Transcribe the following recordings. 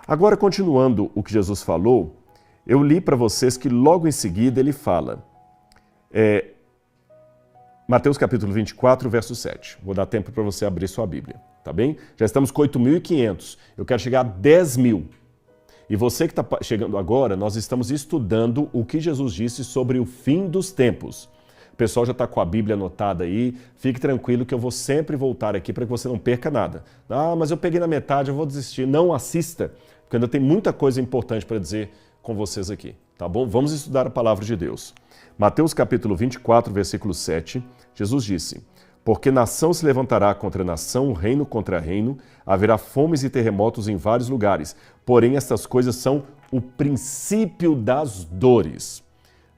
Agora, continuando o que Jesus falou, eu li para vocês que logo em seguida ele fala, Mateus capítulo 24, verso 7. Vou dar tempo para você abrir sua Bíblia, tá bem? Já estamos com 8.500, eu quero chegar a 10.000. E você que está chegando agora, nós estamos estudando o que Jesus disse sobre o fim dos tempos. O pessoal já está com a Bíblia anotada aí, fique tranquilo que eu vou sempre voltar aqui para que você não perca nada. Ah, mas eu peguei na metade, eu vou desistir. Não, assista, porque ainda tem muita coisa importante para dizer com vocês aqui, tá bom? Vamos estudar a palavra de Deus. Mateus capítulo 24, versículo 7, Jesus disse: porque nação se levantará contra nação, reino contra reino, haverá fomes e terremotos em vários lugares. Porém, estas coisas são o princípio das dores.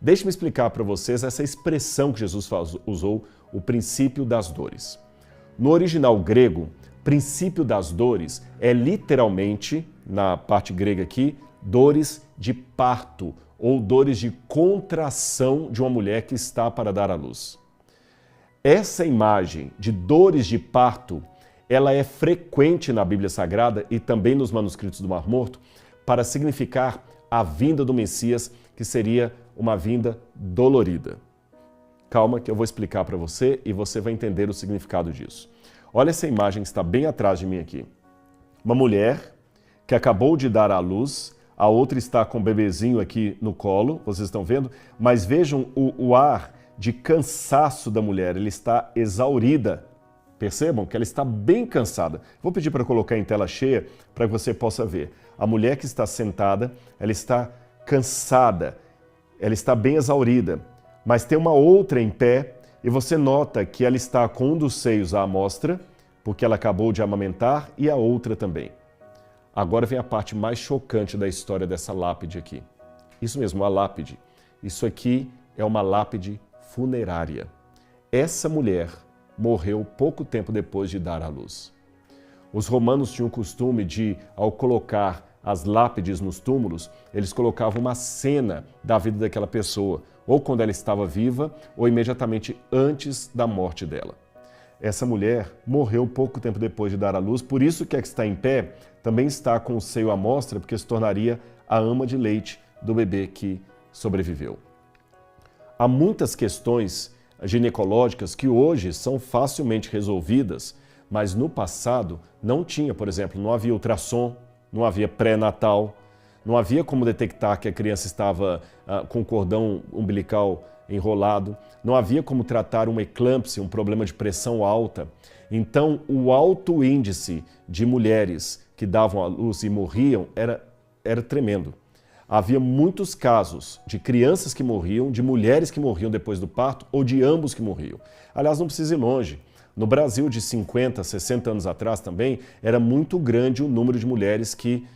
Deixe-me explicar para vocês essa expressão que Jesus usou, o princípio das dores. No original grego, princípio das dores é literalmente, na parte grega aqui, dores de parto ou dores de contração de uma mulher que está para dar à luz. Essa imagem de dores de parto, ela é frequente na Bíblia Sagrada e também nos manuscritos do Mar Morto para significar a vinda do Messias, que seria uma vinda dolorida. Calma que eu vou explicar para você e você vai entender o significado disso. Olha essa imagem que está bem atrás de mim aqui. Uma mulher que acabou de dar à luz, a outra está com o bebezinho aqui no colo, vocês estão vendo? Mas vejam o ar de cansaço da mulher, ela está exaurida. Percebam que ela está bem cansada. Vou pedir para colocar em tela cheia para que você possa ver. A mulher que está sentada, ela está cansada, ela está bem exaurida. Mas tem uma outra em pé e você nota que ela está com um dos seios à amostra, porque ela acabou de amamentar, e a outra também. Agora vem a parte mais chocante da história dessa lápide aqui. Isso mesmo, a lápide. Isso aqui é uma lápide funerária. Essa mulher morreu pouco tempo depois de dar à luz. Os romanos tinham o costume de, ao colocar as lápides nos túmulos, eles colocavam uma cena da vida daquela pessoa, ou quando ela estava viva, ou imediatamente antes da morte dela. Essa mulher morreu pouco tempo depois de dar à luz, por isso que a que está em pé também está com o seio à mostra, porque se tornaria a ama de leite do bebê que sobreviveu. Há muitas questões ginecológicas que hoje são facilmente resolvidas, mas no passado não tinha, por exemplo, não havia ultrassom, não havia pré-natal, não havia como detectar que a criança estava com cordão umbilical enrolado, não havia como tratar uma eclâmpsia, um problema de pressão alta. Então, o alto índice de mulheres que davam à luz e morriam era tremendo. Havia muitos casos de crianças que morriam, de mulheres que morriam depois do parto ou de ambos que morriam. Aliás, não precisa ir longe. No Brasil, de 50, 60 anos atrás também, era muito grande o número de mulheres que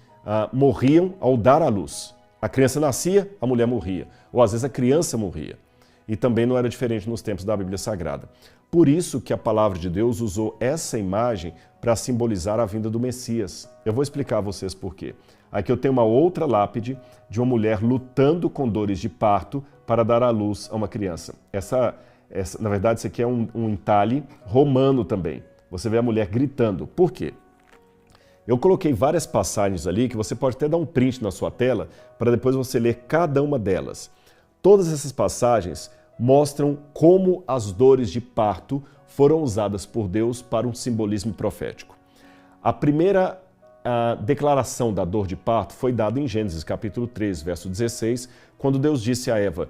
morriam ao dar à luz. A criança nascia, a mulher morria. Ou às vezes a criança morria. E também não era diferente nos tempos da Bíblia Sagrada. Por isso que a palavra de Deus usou essa imagem para simbolizar a vinda do Messias. Eu vou explicar a vocês por quê. Aqui eu tenho uma outra lápide de uma mulher lutando com dores de parto para dar à luz a uma criança. Na verdade, isso aqui é um entalhe romano também. Você vê a mulher gritando. Por quê? Eu coloquei várias passagens ali que você pode até dar um print na sua tela para depois você ler cada uma delas. Todas essas passagens mostram como as dores de parto foram usadas por Deus para um simbolismo profético. A primeira declaração da dor de parto foi dada em Gênesis capítulo 3, verso 16, quando Deus disse a Eva,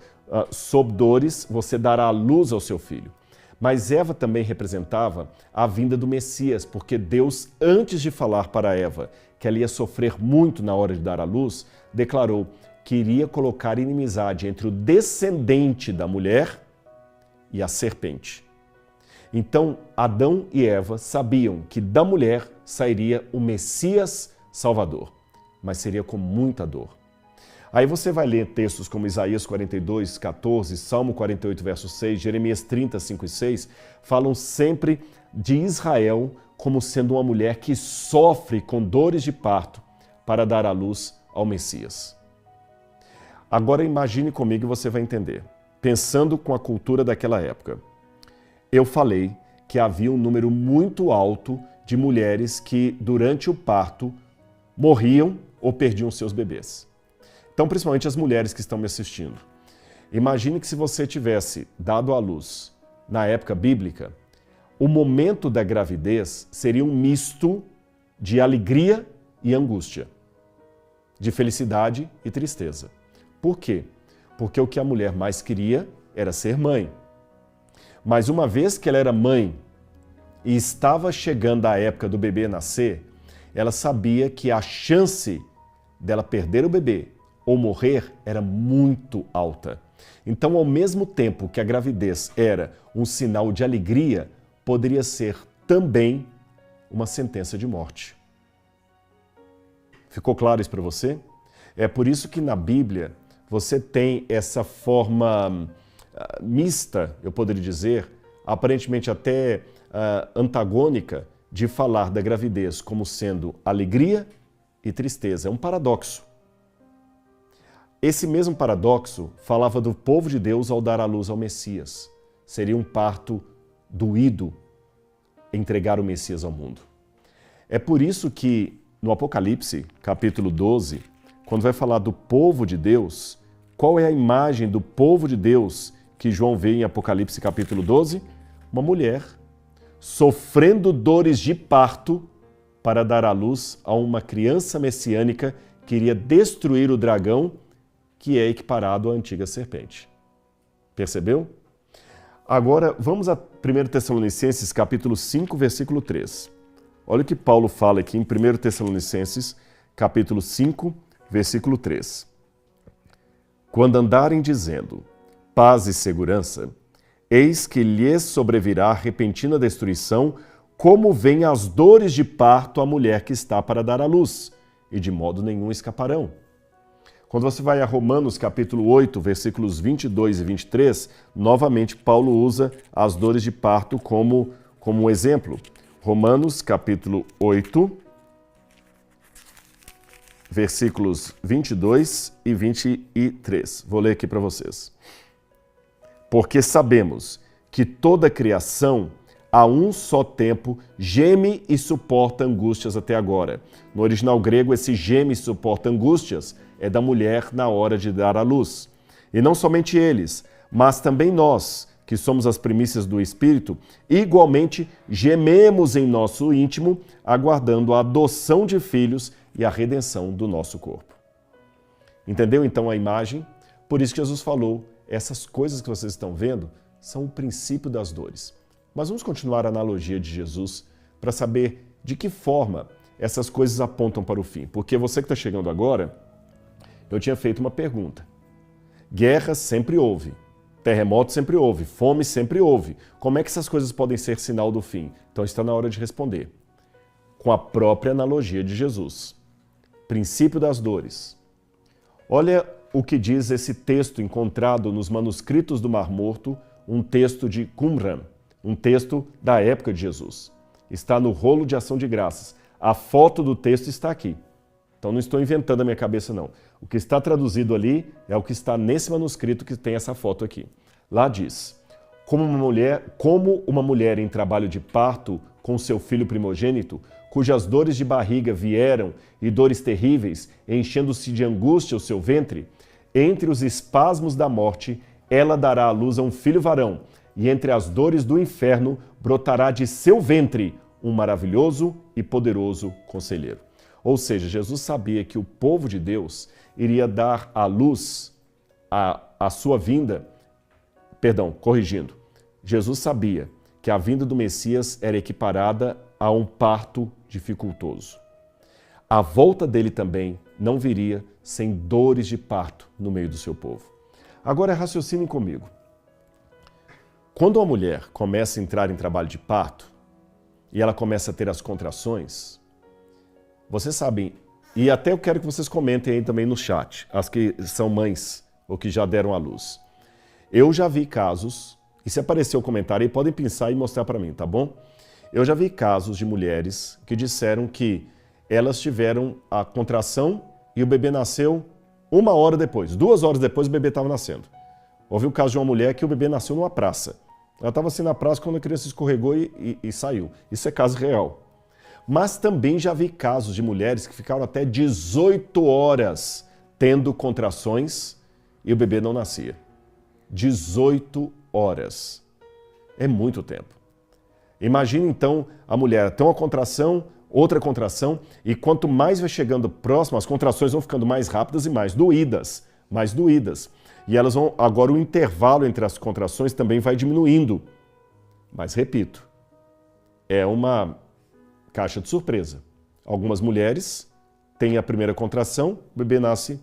sob dores você dará à luz ao seu filho. Mas Eva também representava a vinda do Messias, porque Deus, antes de falar para Eva que ela ia sofrer muito na hora de dar à luz, declarou que iria colocar inimizade entre o descendente da mulher e a serpente. Então, Adão e Eva sabiam que da mulher sairia o Messias Salvador, mas seria com muita dor. Aí você vai ler textos como Isaías 42, 14, Salmo 48, verso 6, Jeremias 30, 5 e 6, falam sempre de Israel como sendo uma mulher que sofre com dores de parto para dar à luz ao Messias. Agora imagine comigo e você vai entender. Pensando com a cultura daquela época, eu falei que havia um número muito alto de mulheres que, durante o parto, morriam ou perdiam seus bebês. Então, principalmente as mulheres que estão me assistindo. Imagine que se você tivesse dado à luz na época bíblica, o momento da gravidez seria um misto de alegria e angústia, de felicidade e tristeza. Por quê? Porque o que a mulher mais queria era ser mãe. Mas uma vez que ela era mãe e estava chegando a época do bebê nascer, ela sabia que a chance dela perder o bebê ou morrer era muito alta. Então, ao mesmo tempo que a gravidez era um sinal de alegria, poderia ser também uma sentença de morte. Ficou claro isso para você? É por isso que na Bíblia você tem essa forma mista, eu poderia dizer, aparentemente até antagônica, de falar da gravidez como sendo alegria e tristeza. É um paradoxo. Esse mesmo paradoxo falava do povo de Deus ao dar à luz ao Messias. Seria um parto doído entregar o Messias ao mundo. É por isso que no Apocalipse, capítulo 12, quando vai falar do povo de Deus, qual é a imagem do povo de Deus que João vê em Apocalipse capítulo 12? Uma mulher sofrendo dores de parto para dar à luz a uma criança messiânica que iria destruir o dragão, que é equiparado à antiga serpente. Percebeu? Agora, vamos a 1 Tessalonicenses, capítulo 5, versículo 3. Olha o que Paulo fala aqui em 1 Tessalonicenses, capítulo 5, versículo 3. Quando andarem dizendo paz e segurança, eis que lhes sobrevirá repentina destruição, como vêm as dores de parto à mulher que está para dar à luz, e de modo nenhum escaparão. Quando você vai a Romanos capítulo 8, versículos 22 e 23, novamente Paulo usa as dores de parto como um exemplo. Romanos capítulo 8, versículos 22 e 23. Vou ler aqui para vocês. Porque sabemos que toda a criação, a um só tempo, geme e suporta angústias até agora. No original grego, esse geme e suporta angústias é da mulher na hora de dar à luz. E não somente eles, mas também nós, que somos as primícias do Espírito, igualmente gememos em nosso íntimo, aguardando a adoção de filhos e a redenção do nosso corpo. Entendeu então a imagem? Por isso que Jesus falou, essas coisas que vocês estão vendo são o princípio das dores. Mas vamos continuar a analogia de Jesus para saber de que forma essas coisas apontam para o fim. Porque você que está chegando agora, eu tinha feito uma pergunta. Guerra sempre houve, terremoto sempre houve, fome sempre houve. Como é que essas coisas podem ser sinal do fim? Então está na hora de responder. Com a própria analogia de Jesus. Princípio das dores. Olha o que diz esse texto encontrado nos manuscritos do Mar Morto, um texto de Qumran, um texto da época de Jesus. Está no rolo de ação de graças. A foto do texto está aqui. Então não estou inventando a minha cabeça, não. O que está traduzido ali é o que está nesse manuscrito que tem essa foto aqui. Lá diz, como uma mulher em trabalho de parto com seu filho primogênito, cujas dores de barriga vieram e dores terríveis, enchendo-se de angústia o seu ventre, entre os espasmos da morte, ela dará à luz a um filho varão, e entre as dores do inferno brotará de seu ventre um maravilhoso e poderoso conselheiro. Ou seja, Jesus sabia que o povo de Deus iria dar à luz a sua vinda, corrigindo, Jesus sabia que a vinda do Messias era equiparada a um parto dificultoso. A volta dele também não viria sem dores de parto no meio do seu povo. Agora raciocinem comigo. Quando uma mulher começa a entrar em trabalho de parto e ela começa a ter as contrações, vocês sabem, e até eu quero que vocês comentem aí também no chat, as que são mães ou que já deram à luz. Eu já vi casos, e se aparecer o comentário aí, podem pensar e mostrar para mim, tá bom? Eu já vi casos de mulheres que disseram que elas tiveram a contração e o bebê nasceu 1 hora depois. 2 horas depois o bebê estava nascendo. Houve o caso de uma mulher que o bebê nasceu numa praça. Ela estava assim na praça quando a criança escorregou e saiu. Isso é caso real. Mas também já vi casos de mulheres que ficaram até 18 horas tendo contrações e o bebê não nascia. 18 horas. É muito tempo. Imagine então a mulher tem uma contração, outra contração, e quanto mais vai chegando próximo, as contrações vão ficando mais rápidas e mais doídas. Mais doídas. E elas vão, agora o intervalo entre as contrações também vai diminuindo. Mas repito, é uma caixa de surpresa. Algumas mulheres têm a primeira contração, o bebê nasce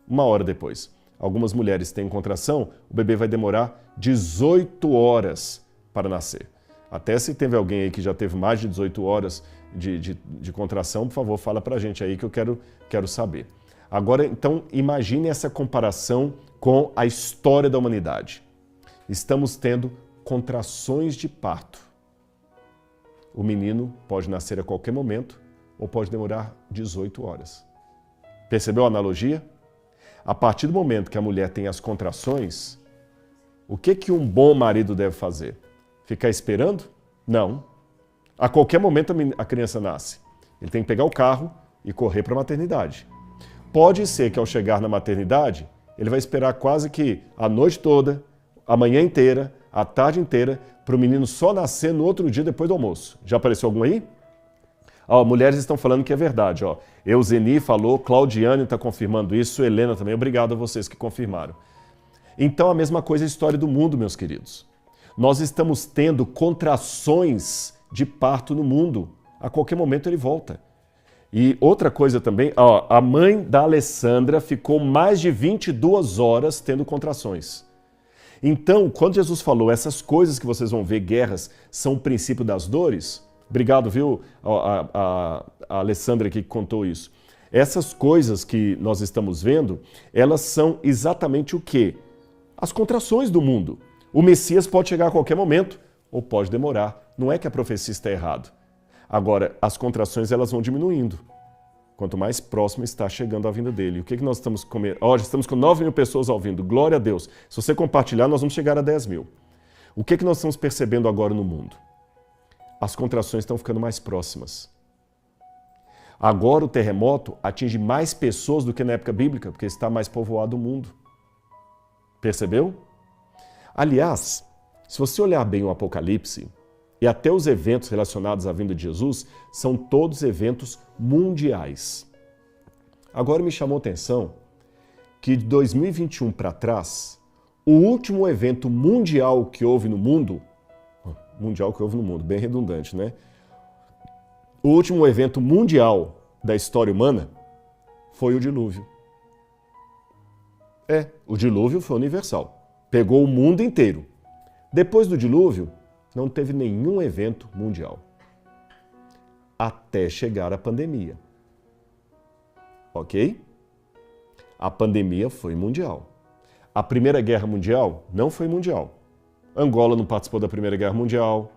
1 hora depois. Algumas mulheres têm contração, o bebê vai demorar 18 horas para nascer. Até se teve alguém aí que já teve mais de 18 horas de contração, por favor, fala pra gente aí que eu quero saber. Agora, então, imagine essa comparação com a história da humanidade. Estamos tendo contrações de parto. O menino pode nascer a qualquer momento ou pode demorar 18 horas. Percebeu a analogia? A partir do momento que a mulher tem as contrações, o que um bom marido deve fazer? Ficar esperando? Não. A qualquer momento a criança nasce. Ele tem que pegar o carro e correr para a maternidade. Pode ser que ao chegar na maternidade, ele vai esperar quase que a noite toda, a manhã inteira, a tarde inteira, para o menino só nascer no outro dia depois do almoço. Já apareceu algum aí? Mulheres estão falando que é verdade. Euseni falou, Claudiane está confirmando isso, Helena também. Obrigado a vocês que confirmaram. Então a mesma coisa é a história do mundo, meus queridos. Nós estamos tendo contrações de parto no mundo. A qualquer momento ele volta. E outra coisa também, a mãe da Alessandra ficou mais de 22 horas tendo contrações. Então, quando Jesus falou essas coisas que vocês vão ver, guerras, são o princípio das dores, obrigado, viu, a Alessandra aqui que contou isso. Essas coisas que nós estamos vendo, elas são exatamente o quê? As contrações do mundo. O Messias pode chegar a qualquer momento ou pode demorar. Não é que a profecia está errada. Agora, as contrações elas vão diminuindo. Quanto mais próximo está chegando a vinda dele. O que nós estamos comendo? Já estamos com 9 mil pessoas ouvindo. Glória a Deus. Se você compartilhar, nós vamos chegar a 10 mil. O que nós estamos percebendo agora no mundo? As contrações estão ficando mais próximas. Agora o terremoto atinge mais pessoas do que na época bíblica, porque está mais povoado o mundo. Percebeu? Aliás, se você olhar bem o Apocalipse, e até os eventos relacionados à vinda de Jesus, são todos eventos mundiais. Agora me chamou a atenção que de 2021 para trás, o último evento mundial que houve no mundo, bem redundante, né? O último evento mundial da história humana foi o dilúvio. O dilúvio foi universal. Pegou o mundo inteiro. Depois do dilúvio, não teve nenhum evento mundial. Até chegar a pandemia. Ok? A pandemia foi mundial. A Primeira Guerra Mundial não foi mundial. Angola não participou da Primeira Guerra Mundial.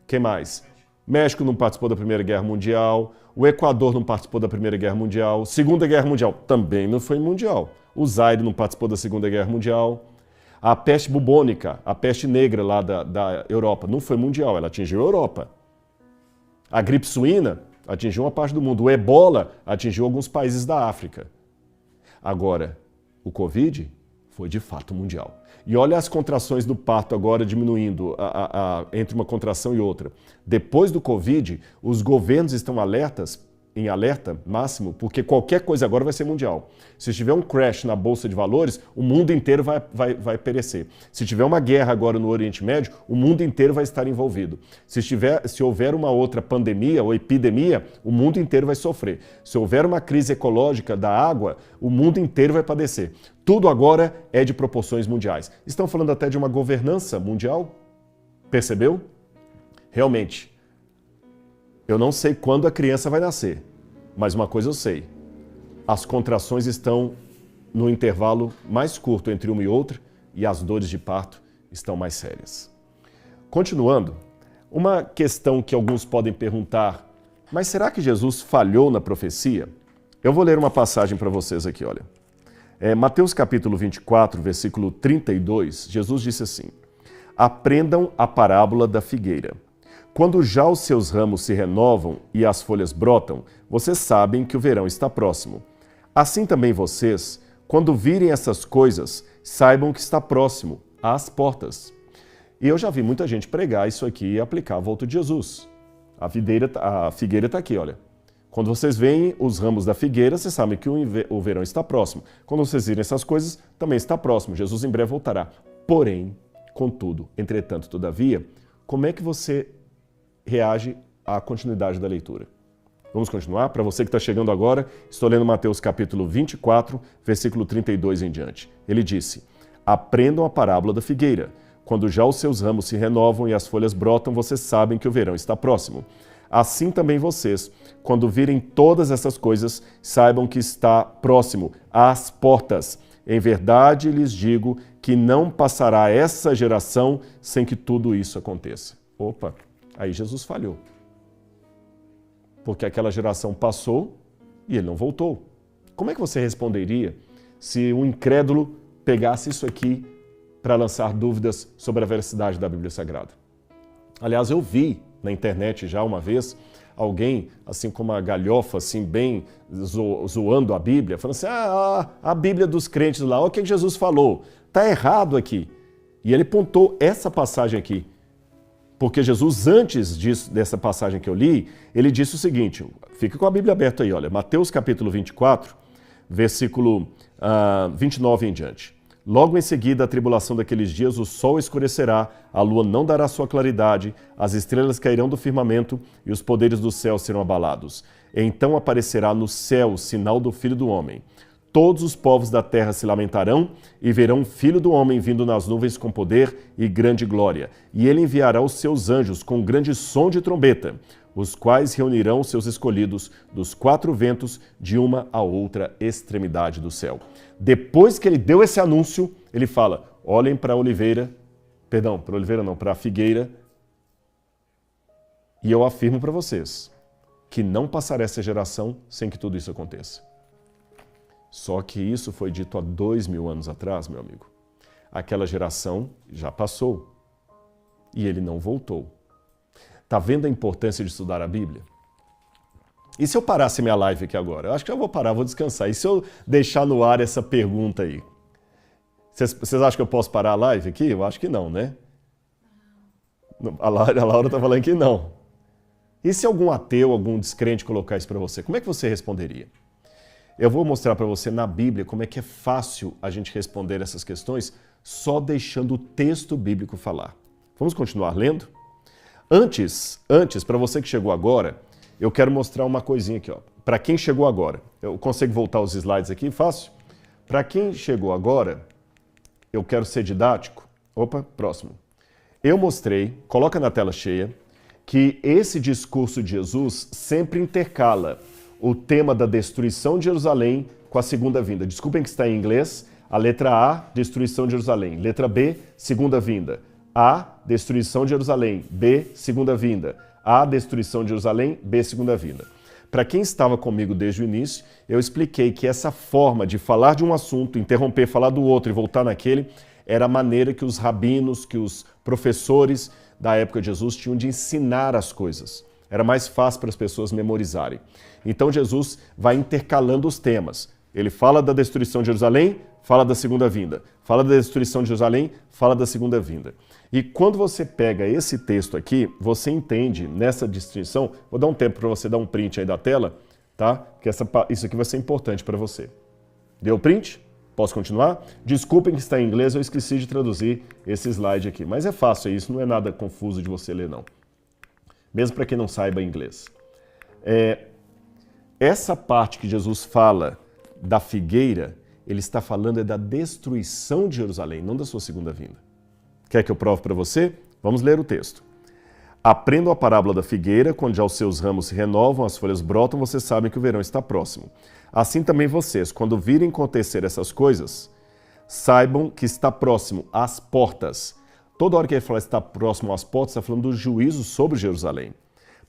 Quem mais? México não participou da Primeira Guerra Mundial. O Equador não participou da Primeira Guerra Mundial. Segunda Guerra Mundial também não foi mundial. O Zaire não participou da Segunda Guerra Mundial. A peste bubônica, a peste negra lá da Europa, não foi mundial, ela atingiu a Europa. A gripe suína atingiu uma parte do mundo. O ebola atingiu alguns países da África. Agora, o Covid foi de fato mundial. E olha as contrações do parto agora diminuindo entre uma contração e outra. Depois do Covid, os governos estão em alerta máximo, porque qualquer coisa agora vai ser mundial. Se tiver um crash na Bolsa de Valores, o mundo inteiro vai perecer. Se tiver uma guerra agora no Oriente Médio, o mundo inteiro vai estar envolvido. Se houver uma outra pandemia ou epidemia, o mundo inteiro vai sofrer. Se houver uma crise ecológica da água, o mundo inteiro vai padecer. Tudo agora é de proporções mundiais. Estão falando até de uma governança mundial? Percebeu? Realmente, eu não sei quando a criança vai nascer, mas uma coisa eu sei. As contrações estão no intervalo mais curto entre uma e outra e as dores de parto estão mais sérias. Continuando, uma questão que alguns podem perguntar, mas será que Jesus falhou na profecia? Eu vou ler uma passagem para vocês aqui, olha. Mateus capítulo 24, versículo 32, Jesus disse assim: aprendam a parábola da figueira. Quando já os seus ramos se renovam e as folhas brotam, vocês sabem que o verão está próximo. Assim também vocês, quando virem essas coisas, saibam que está próximo, às portas. E eu já vi muita gente pregar isso aqui e aplicar a volta de Jesus. A figueira está aqui, olha. Quando vocês veem os ramos da figueira, vocês sabem que o verão está próximo. Quando vocês virem essas coisas, também está próximo. Jesus em breve voltará. Porém, contudo, entretanto, todavia, como é que você reage à continuidade da leitura? Vamos continuar? Para você que está chegando agora, estou lendo Mateus capítulo 24, versículo 32 em diante. Ele disse: aprendam a parábola da figueira. Quando já os seus ramos se renovam e as folhas brotam, vocês sabem que o verão está próximo. Assim também vocês, quando virem todas essas coisas, saibam que está próximo, às portas. Em verdade lhes digo que não passará essa geração sem que tudo isso aconteça. Opa, aí Jesus falhou. Porque aquela geração passou e ele não voltou. Como é que você responderia se um incrédulo pegasse isso aqui para lançar dúvidas sobre a veracidade da Bíblia Sagrada? Aliás, eu vi na internet já uma vez alguém, assim como a galhofa, assim, bem zoando a Bíblia, falando assim, a Bíblia dos crentes lá, olha o que Jesus falou, está errado aqui. E ele pontou essa passagem aqui. Porque Jesus, antes dessa passagem que eu li, ele disse o seguinte, fica com a Bíblia aberta aí, olha, Mateus capítulo 24, versículo 29 em diante. Logo em seguida, a tribulação daqueles dias, o sol escurecerá, a lua não dará sua claridade, as estrelas cairão do firmamento e os poderes do céu serão abalados. Então aparecerá no céu o sinal do Filho do Homem. Todos os povos da terra se lamentarão e verão o Filho do Homem vindo nas nuvens com poder e grande glória. E ele enviará os seus anjos com grande som de trombeta, os quais reunirão os seus escolhidos dos quatro ventos de uma a outra extremidade do céu. Depois que ele deu esse anúncio, ele fala, olhem para a figueira, e eu afirmo para vocês que não passará essa geração sem que tudo isso aconteça. Só que isso foi dito há 2000 anos atrás, meu amigo. Aquela geração já passou e ele não voltou. Está vendo a importância de estudar a Bíblia? E se eu parasse minha live aqui agora? Eu acho que eu vou parar, vou descansar. E se eu deixar no ar essa pergunta aí? Vocês acham que eu posso parar a live aqui? Eu acho que não, né? A Laura está falando que não. E se algum ateu, algum descrente colocar isso para você? Como é que você responderia? Eu vou mostrar para você na Bíblia como é que é fácil a gente responder essas questões só deixando o texto bíblico falar. Vamos continuar lendo? Antes, para você que chegou agora, eu quero mostrar uma coisinha aqui, ó. Para quem chegou agora, eu consigo voltar os slides aqui? Fácil? Para quem chegou agora, eu quero ser didático. Opa, próximo. Eu mostrei, coloca na tela cheia, que esse discurso de Jesus sempre intercala o tema da destruição de Jerusalém com a segunda vinda. Desculpem que está em inglês. A letra A, destruição de Jerusalém. Letra B, segunda vinda. A, destruição de Jerusalém. B, segunda vinda. A, destruição de Jerusalém. B, segunda vinda. Para quem estava comigo desde o início, eu expliquei que essa forma de falar de um assunto, interromper, falar do outro e voltar naquele, era a maneira que os rabinos, que os professores da época de Jesus tinham de ensinar as coisas. Era mais fácil para as pessoas memorizarem. Então Jesus vai intercalando os temas. Ele fala da destruição de Jerusalém, fala da segunda vinda. Fala da destruição de Jerusalém, fala da segunda vinda. E quando você pega esse texto aqui, você entende nessa distinção. Vou dar um tempo para você dar um print aí da tela, tá? Que isso aqui vai ser importante para você. Deu o print? Posso continuar? Desculpem que está em inglês, eu esqueci de traduzir esse slide aqui. Mas é fácil isso, não é nada confuso de você ler, não. Mesmo para quem não saiba inglês. Essa parte que Jesus fala da figueira, ele está falando da destruição de Jerusalém, não da sua segunda vinda. Quer que eu prove para você? Vamos ler o texto. Aprendam a parábola da figueira, quando já os seus ramos se renovam, as folhas brotam, vocês sabem que o verão está próximo. Assim também vocês, quando virem acontecer essas coisas, saibam que está próximo às portas. Toda hora que ele fala está próximo às portas, está falando do juízo sobre Jerusalém.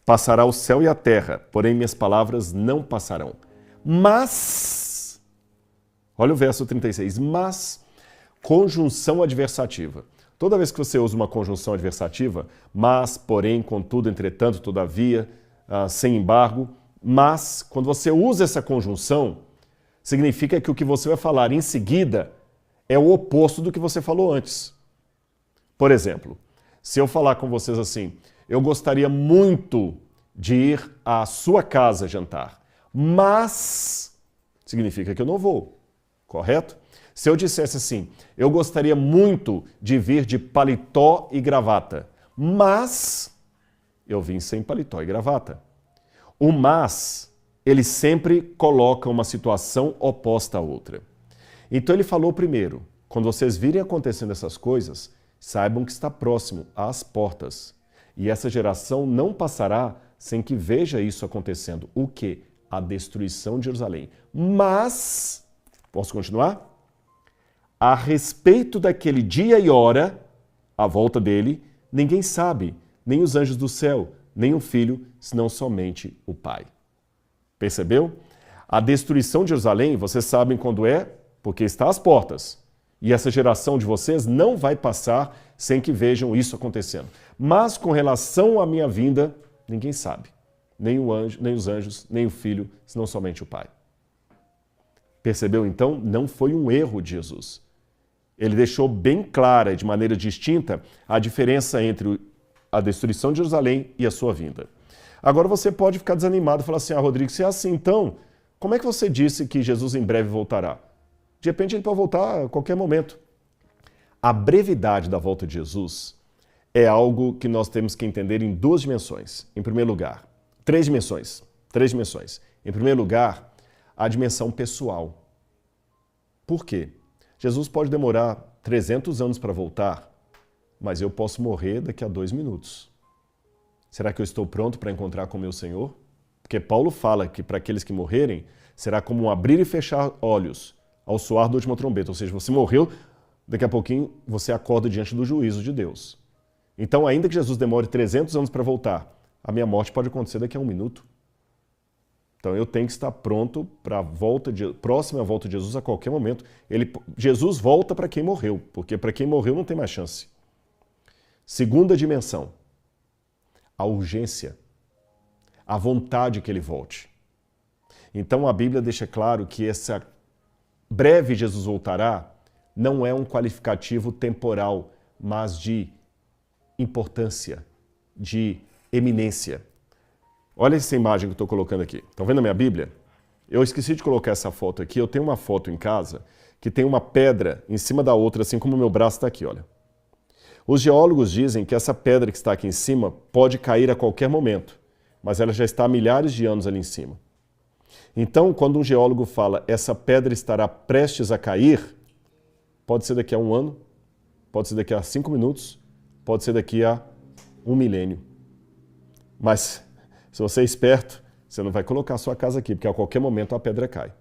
Passará o céu e a terra, porém minhas palavras não passarão. Mas, olha o verso 36, mas, conjunção adversativa. Toda vez que você usa uma conjunção adversativa, mas, porém, contudo, entretanto, todavia, sem embargo, mas, quando você usa essa conjunção, significa que o que você vai falar em seguida é o oposto do que você falou antes. Por exemplo, se eu falar com vocês assim, eu gostaria muito de ir à sua casa jantar, mas significa que eu não vou, correto? Se eu dissesse assim, eu gostaria muito de vir de paletó e gravata, mas eu vim sem paletó e gravata. O mas, ele sempre coloca uma situação oposta à outra. Então ele falou primeiro, quando vocês virem acontecendo essas coisas, saibam que está próximo, às portas. E essa geração não passará sem que veja isso acontecendo. O quê? A destruição de Jerusalém. Mas, posso continuar? A respeito daquele dia e hora, a volta dele, ninguém sabe, nem os anjos do céu, nem o Filho, senão somente o Pai. Percebeu? A destruição de Jerusalém, vocês sabem quando é? Porque está às portas. E essa geração de vocês não vai passar sem que vejam isso acontecendo. Mas com relação à minha vinda, ninguém sabe. Nem o anjo, nem os anjos, nem o Filho, senão somente o Pai. Percebeu então? Não foi um erro de Jesus. Ele deixou bem clara, de maneira distinta, a diferença entre a destruição de Jerusalém e a sua vinda. Agora você pode ficar desanimado e falar assim, Rodrigo, se é assim então, como é que você disse que Jesus em breve voltará? De repente ele pode voltar a qualquer momento. A brevidade da volta de Jesus é algo que nós temos que entender em duas dimensões. Em primeiro lugar, três dimensões. Em primeiro lugar, a dimensão pessoal. Por quê? Jesus pode demorar 300 anos para voltar, mas eu posso morrer daqui a 2 minutos. Será que eu estou pronto para encontrar com meu Senhor? Porque Paulo fala que para aqueles que morrerem, será como um abrir e fechar olhos ao soar da última trombeta. Ou seja, você morreu, daqui a pouquinho você acorda diante do juízo de Deus. Então, ainda que Jesus demore 300 anos para voltar, a minha morte pode acontecer daqui a 1 minuto. Então eu tenho que estar pronto para a próxima volta de Jesus a qualquer momento. Jesus volta para quem morreu, porque para quem morreu não tem mais chance. Segunda dimensão, a urgência, a vontade que ele volte. Então a Bíblia deixa claro que essa breve Jesus voltará não é um qualificativo temporal, mas de importância, de eminência. Olha essa imagem que eu estou colocando aqui. Estão vendo a minha Bíblia? Eu esqueci de colocar essa foto aqui. Eu tenho uma foto em casa que tem uma pedra em cima da outra, assim como o meu braço está aqui, olha. Os geólogos dizem que essa pedra que está aqui em cima pode cair a qualquer momento, mas ela já está há milhares de anos ali em cima. Então, quando um geólogo fala essa pedra estará prestes a cair, pode ser daqui a 1 ano, pode ser daqui a 5 minutos, pode ser daqui a 1 milênio. Mas se você é esperto, você não vai colocar a sua casa aqui, porque a qualquer momento a pedra cai.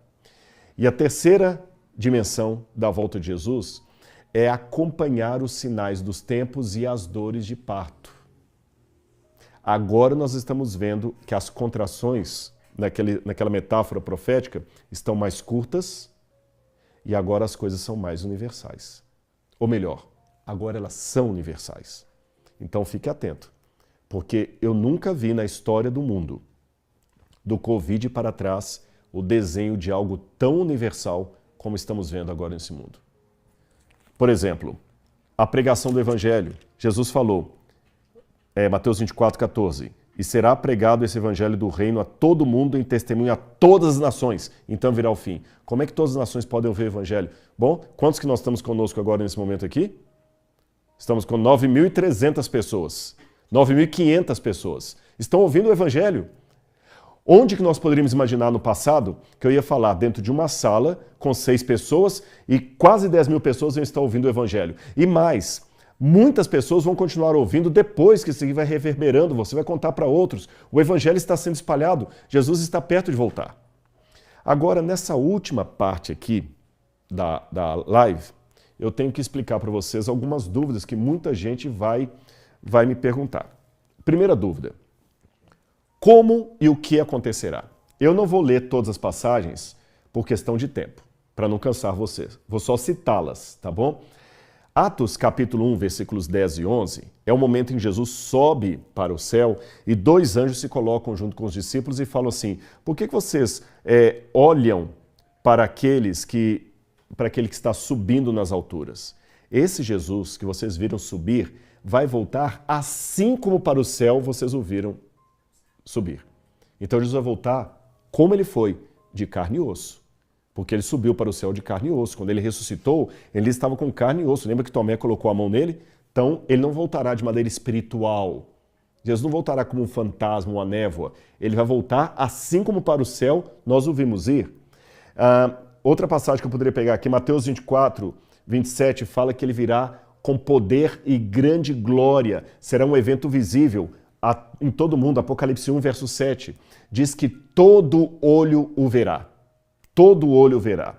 E a terceira dimensão da volta de Jesus é acompanhar os sinais dos tempos e as dores de parto. Agora nós estamos vendo que as contrações, naquela metáfora profética, estão mais curtas e agora as coisas são mais universais. Ou melhor, agora elas são universais. Então fique atento. Porque eu nunca vi na história do mundo, do Covid para trás, o desenho de algo tão universal como estamos vendo agora nesse mundo. Por exemplo, a pregação do Evangelho. Jesus falou, Mateus 24:14, e será pregado esse Evangelho do reino a todo mundo em testemunho a todas as nações, então virá o fim. Como é que todas as nações podem ouvir o Evangelho? Bom, quantos que nós estamos conosco agora nesse momento aqui? Estamos com 9.300 pessoas. 9.500 pessoas estão ouvindo o Evangelho. Onde que nós poderíamos imaginar no passado que eu ia falar dentro de uma sala com 6 pessoas e quase 10.000 pessoas iam estar ouvindo o Evangelho? E mais, muitas pessoas vão continuar ouvindo depois que isso aqui vai reverberando, você vai contar para outros. O Evangelho está sendo espalhado, Jesus está perto de voltar. Agora, nessa última parte aqui da live, eu tenho que explicar para vocês algumas dúvidas que muita gente vai me perguntar. Primeira dúvida, como e o que acontecerá? Eu não vou ler todas as passagens por questão de tempo, para não cansar vocês. Vou só citá-las, tá bom? Atos capítulo 1, versículos 10 e 11, é o momento em que Jesus sobe para o céu e dois anjos se colocam junto com os discípulos e falam assim, por que vocês olham para aquele que está subindo nas alturas? Esse Jesus que vocês viram subir vai voltar assim como para o céu vocês o viram subir. Então Jesus vai voltar como ele foi, de carne e osso. Porque ele subiu para o céu de carne e osso. Quando ele ressuscitou, ele estava com carne e osso. Lembra que Tomé colocou a mão nele? Então, ele não voltará de maneira espiritual. Jesus não voltará como um fantasma, uma névoa. Ele vai voltar assim como para o céu nós o vimos ir. Outra passagem que eu poderia pegar aqui, Mateus 24, 27, fala que ele virá com poder e grande glória. Será um evento visível em todo mundo. Apocalipse 1, verso 7, diz que todo olho o verá. Todo olho verá.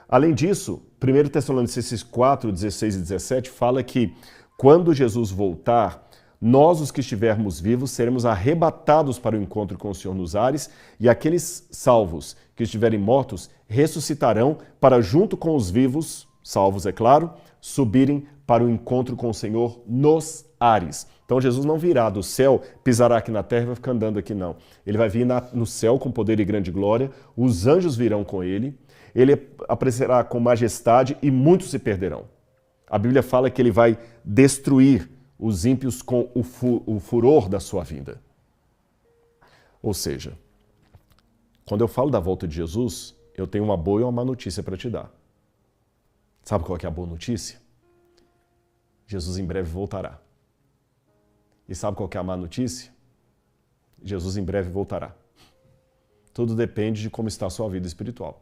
Além disso, 1 Tessalonicenses 4, 16 e 17 fala que quando Jesus voltar, nós, os que estivermos vivos, seremos arrebatados para o encontro com o Senhor nos ares e aqueles salvos que estiverem mortos ressuscitarão para, junto com os vivos, salvos é claro, subirem para o encontro com o Senhor nos ares. Então Jesus não virá do céu, pisará aqui na terra e vai ficar andando aqui, não. Ele vai vir no céu com poder e grande glória, os anjos virão com ele aparecerá com majestade e muitos se perderão. A Bíblia fala que ele vai destruir os ímpios com o furor da sua vinda. Ou seja, quando eu falo da volta de Jesus, eu tenho uma boa e uma má notícia para te dar. Sabe qual que é a boa notícia? Jesus em breve voltará. E sabe qual que é a má notícia? Jesus em breve voltará. Tudo depende de como está a sua vida espiritual.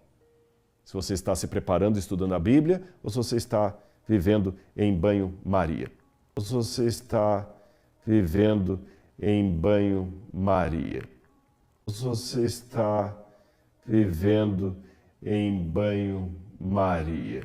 Se você está se preparando, estudando a Bíblia, ou se você está vivendo em banho-maria. Ou se você está vivendo em banho-maria. Ou se você está vivendo em banho-maria.